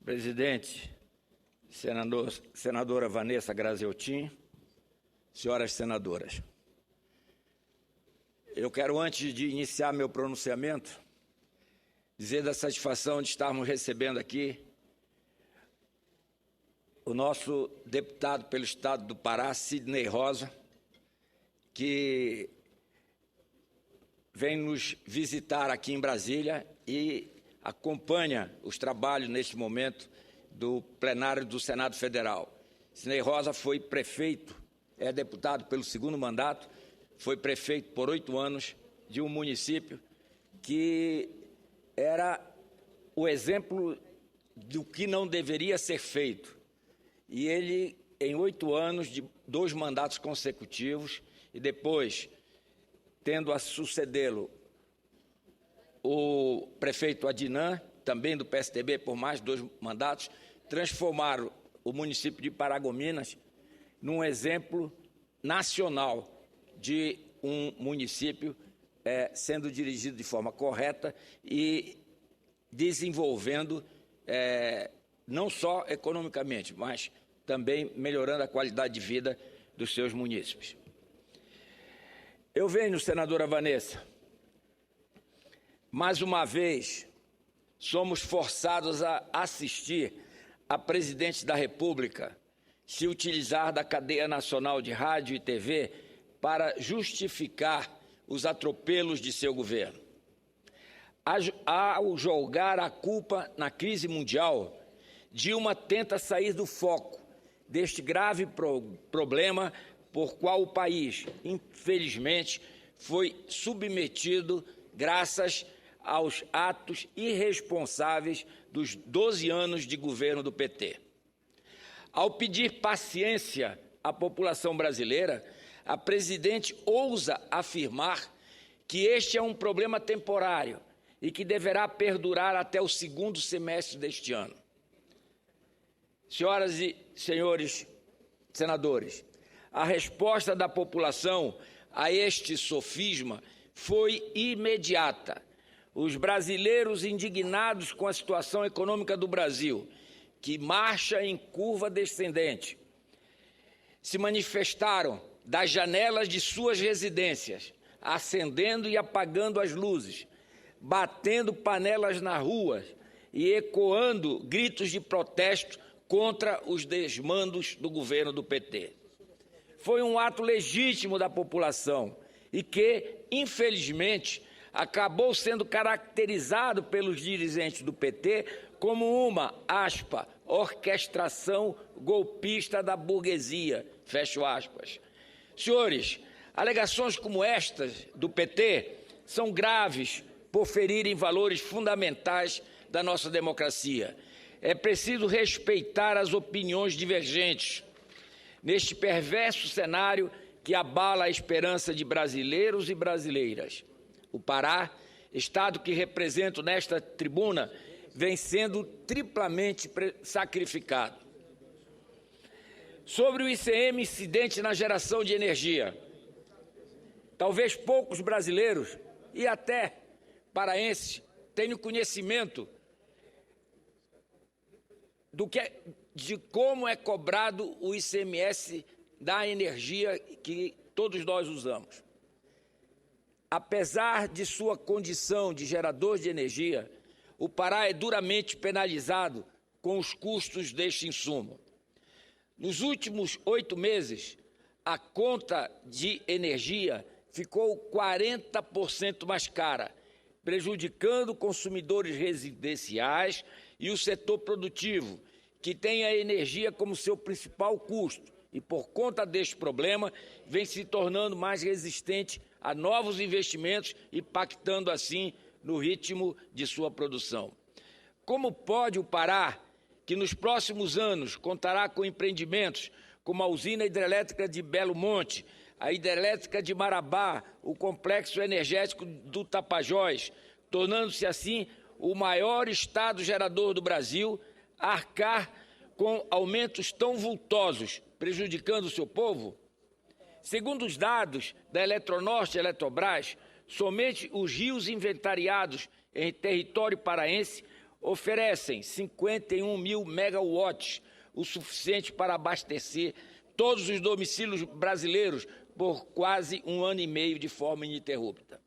Presidente, senadora Vanessa Graziotin, senhoras senadoras, eu quero, antes de iniciar meu pronunciamento, dizer da satisfação de estarmos recebendo aqui o nosso deputado pelo Estado do Pará, Sidney Rosa, que vem nos visitar aqui em Brasília e acompanha os trabalhos, neste momento, do plenário do Senado Federal. Sidney Rosa foi prefeito, é deputado pelo segundo mandato, foi prefeito por 8 anos de um município que era o exemplo do que não deveria ser feito. E ele, em 8 anos, de 2 mandatos consecutivos, e depois, tendo a sucedê-lo o prefeito Adnan, também do PSDB, por mais 2 mandatos, transformaram o município de Paragominas num exemplo nacional de um município sendo dirigido de forma correta e desenvolvendo não só economicamente, mas também melhorando a qualidade de vida dos seus munícipes. Eu venho, senadora Vanessa, mais uma vez, somos forçados a assistir a presidente da República se utilizar da cadeia nacional de rádio e TV para justificar os atropelos de seu governo. Ao jogar a culpa na crise mundial, Dilma tenta sair do foco deste grave problema por qual o país, infelizmente, foi submetido graças aos atos irresponsáveis dos 12 anos de governo do PT. Ao pedir paciência à população brasileira, a presidente ousa afirmar que este é um problema temporário e que deverá perdurar até o 2º semestre deste ano. Senhoras e senhores senadores, a resposta da população a este sofisma foi imediata. Os brasileiros indignados com a situação econômica do Brasil, que marcha em curva descendente, se manifestaram das janelas de suas residências, acendendo e apagando as luzes, batendo panelas na rua e ecoando gritos de protesto contra os desmandos do governo do PT. Foi um ato legítimo da população e que, infelizmente, acabou sendo caracterizado pelos dirigentes do PT como uma, aspas, orquestração golpista da burguesia, fecho aspas. Senhores, alegações como estas do PT são graves por ferirem valores fundamentais da nossa democracia. É preciso respeitar as opiniões divergentes neste perverso cenário que abala a esperança de brasileiros e brasileiras. O Pará, estado que represento nesta tribuna, vem sendo triplamente sacrificado. Sobre o ICM incidente na geração de energia, talvez poucos brasileiros e até paraenses tenham conhecimento de como é cobrado o ICMS da energia que todos nós usamos. Apesar de sua condição de gerador de energia, o Pará é duramente penalizado com os custos deste insumo. Nos últimos 8 meses, a conta de energia ficou 40% mais cara, prejudicando consumidores residenciais e o setor produtivo, que tem a energia como seu principal custo e, por conta deste problema, vem se tornando mais resistente a novos investimentos, impactando assim no ritmo de sua produção. Como pode o Pará, que nos próximos anos contará com empreendimentos como a usina hidrelétrica de Belo Monte, a hidrelétrica de Marabá, o complexo energético do Tapajós, tornando-se assim o maior estado gerador do Brasil, arcar com aumentos tão vultosos, prejudicando o seu povo? Segundo os dados da Eletronorte e Eletrobras, somente os rios inventariados em território paraense oferecem 51 mil megawatts, o suficiente para abastecer todos os domicílios brasileiros por quase um ano e meio de forma ininterrupta.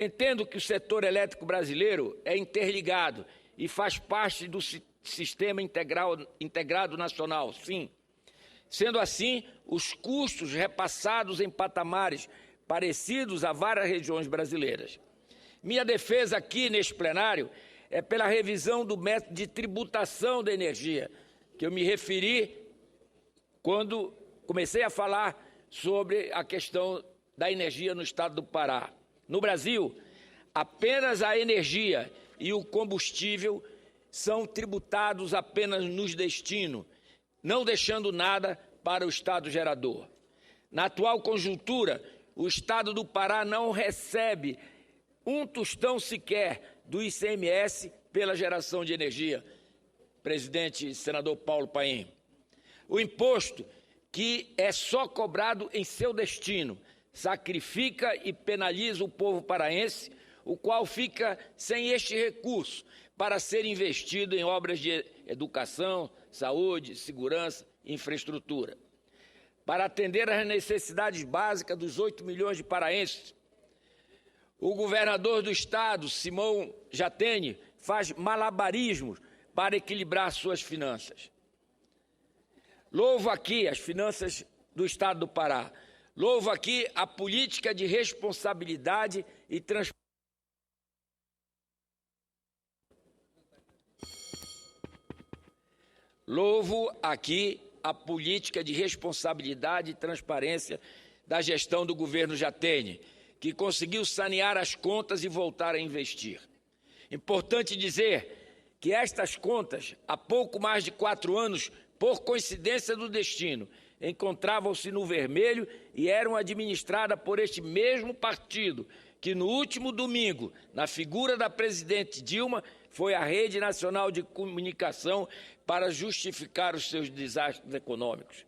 Entendo que o setor elétrico brasileiro é interligado e faz parte do sistema integrado nacional, sim. Sendo assim, os custos repassados em patamares parecidos a várias regiões brasileiras. Minha defesa aqui neste plenário é pela revisão do método de tributação da energia, que eu me referi quando comecei a falar sobre a questão da energia no estado do Pará. No Brasil, apenas a energia e o combustível são tributados apenas nos destinos, não deixando nada para o estado gerador. Na atual conjuntura, o estado do Pará não recebe um tostão sequer do ICMS pela geração de energia, presidente senador Paulo Paim. O imposto, que é só cobrado em seu destino, sacrifica e penaliza o povo paraense, o qual fica sem este recurso para ser investido em obras de educação, saúde, segurança e infraestrutura. Para atender às necessidades básicas dos 8 milhões de paraenses, o governador do estado, Simão Jatene, faz malabarismos para equilibrar suas finanças. Louvo aqui as finanças do estado do Pará. Louvo aqui a política de responsabilidade e transparência. Louvo aqui a política de responsabilidade e transparência da gestão do governo Jatene, que conseguiu sanear as contas e voltar a investir. Importante dizer que estas contas, há pouco mais de 4 anos, por coincidência do destino, encontravam-se no vermelho e eram administradas por este mesmo partido, que no último domingo, na figura da presidente Dilma, foi à Rede Nacional de Comunicação para justificar os seus desastres econômicos.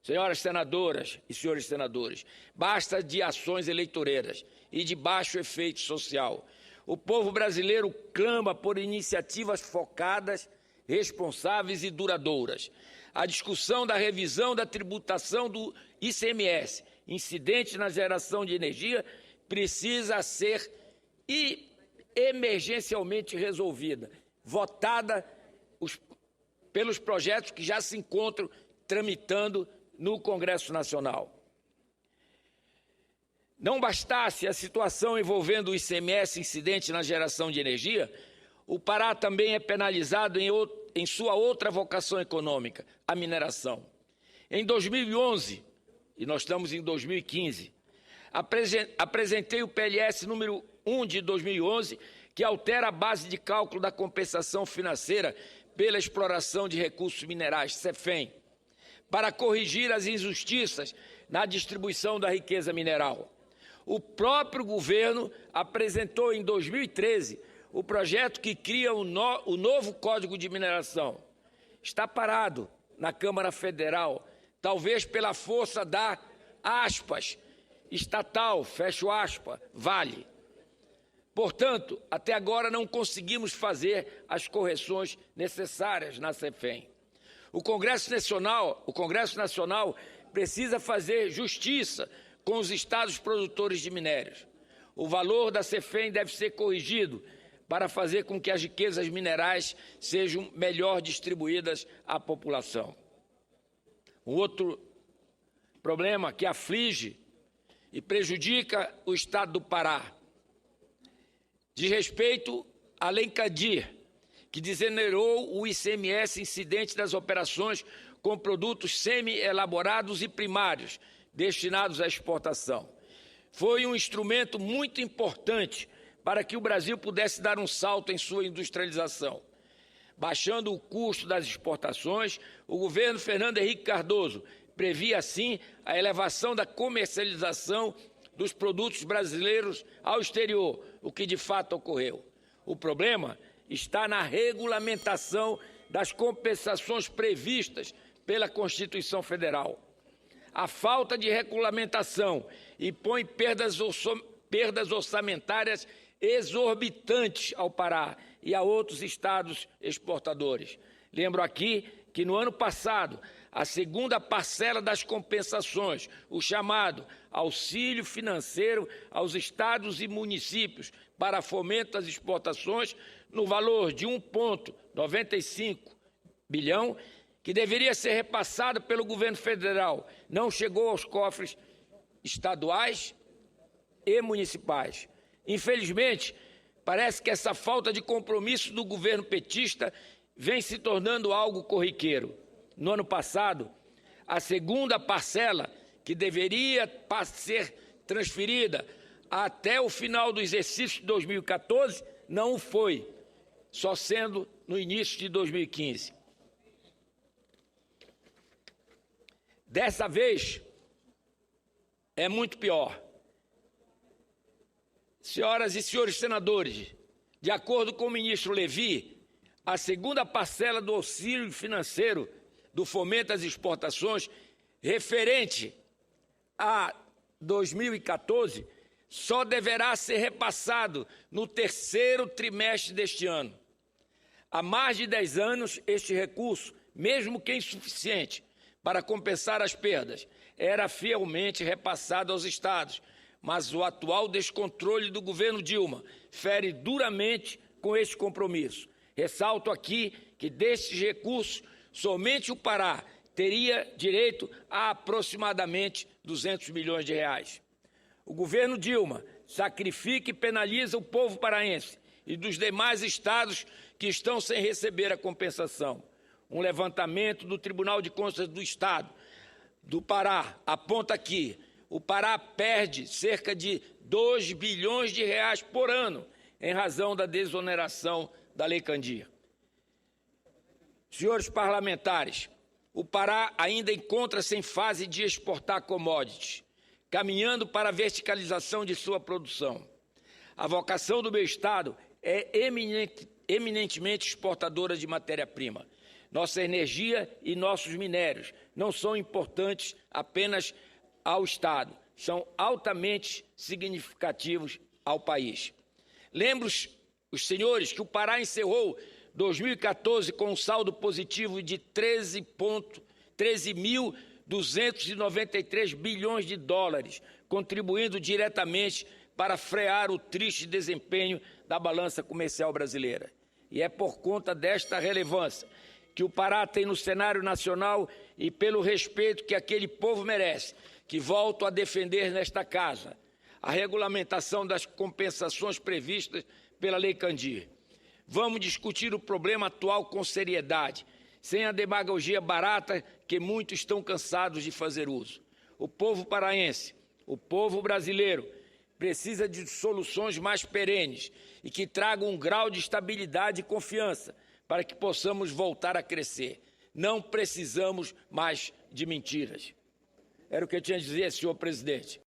Senhoras senadoras e senhores senadores, basta de ações eleitoreiras e de baixo efeito social. O povo brasileiro clama por iniciativas focadas, responsáveis e duradouras. A discussão da revisão da tributação do ICMS, incidente na geração de energia, precisa ser emergencialmente resolvida, votada pelos projetos que já se encontram tramitando no Congresso Nacional. Não bastasse a situação envolvendo o ICMS incidente na geração de energia, o Pará também é penalizado em sua outra vocação econômica, a mineração. Em 2011, e nós estamos em 2015, apresentei o PLS número 1 de 2011, que altera a base de cálculo da compensação financeira pela exploração de recursos minerais, CEFEM, para corrigir as injustiças na distribuição da riqueza mineral. O próprio governo apresentou em 2013 o projeto que cria o novo Código de Mineração. Está parado na Câmara Federal, talvez pela força da, aspas, estatal, fecho aspas, Vale. Portanto, até agora não conseguimos fazer as correções necessárias na CEFEM. O Congresso Nacional precisa fazer justiça com os estados produtores de minérios. O valor da CEFEM deve ser corrigido para fazer com que as riquezas minerais sejam melhor distribuídas à população. Um outro problema que aflige e prejudica o estado do Pará diz respeito à Lei Candir, que desonerou o ICMS incidente das operações com produtos semi-elaborados e primários destinados à exportação. Foi um instrumento muito importante para que o Brasil pudesse dar um salto em sua industrialização. Baixando o custo das exportações, o governo Fernando Henrique Cardoso previa, assim, a elevação da comercialização dos produtos brasileiros ao exterior, o que de fato ocorreu. O problema está na regulamentação das compensações previstas pela Constituição Federal. A falta de regulamentação impõe perdas orçamentárias exorbitantes ao Pará e a outros estados exportadores. Lembro aqui que no ano passado, a segunda parcela das compensações, o chamado auxílio financeiro aos estados e municípios para fomento das exportações, no valor de 1,95 bilhão, que deveria ser repassado pelo governo federal, não chegou aos cofres estaduais e municipais. Infelizmente, parece que essa falta de compromisso do governo petista vem se tornando algo corriqueiro. No ano passado, a segunda parcela, que deveria ser transferida até o final do exercício de 2014, não o foi, só sendo no início de 2015. Dessa vez, é muito pior. Senhoras e senhores senadores, de acordo com o ministro Levi, a segunda parcela do auxílio financeiro do fomento às exportações, referente a 2014, só deverá ser repassado no terceiro trimestre deste ano. Há mais de 10 anos, este recurso, mesmo que insuficiente para compensar as perdas, era fielmente repassado aos estados, mas o atual descontrole do governo Dilma fere duramente com este compromisso. Ressalto aqui que destes recursos, somente o Pará teria direito a aproximadamente 200 milhões de reais. O governo Dilma sacrifica e penaliza o povo paraense e dos demais estados que estão sem receber a compensação. Um levantamento do Tribunal de Contas do Estado do Pará aponta que o Pará perde cerca de 2 bilhões de reais por ano em razão da desoneração da Lei Candir. Senhores parlamentares, o Pará ainda encontra-se em fase de exportar commodities, caminhando para a verticalização de sua produção. A vocação do meu Estado é eminentemente exportadora de matéria-prima. Nossa energia e nossos minérios não são importantes apenas ao Estado, são altamente significativos ao país. Lembro os senhores que o Pará encerrou 2014 com um saldo positivo de 13.293 bilhões de dólares, contribuindo diretamente para frear o triste desempenho da balança comercial brasileira. E é por conta desta relevância que o Pará tem no cenário nacional e pelo respeito que aquele povo merece, que volto a defender nesta casa a regulamentação das compensações previstas pela Lei Candir. Vamos discutir o problema atual com seriedade, sem a demagogia barata que muitos estão cansados de fazer uso. O povo paraense, o povo brasileiro, precisa de soluções mais perenes e que tragam um grau de estabilidade e confiança para que possamos voltar a crescer. Não precisamos mais de mentiras. Era o que eu tinha a dizer, senhor presidente.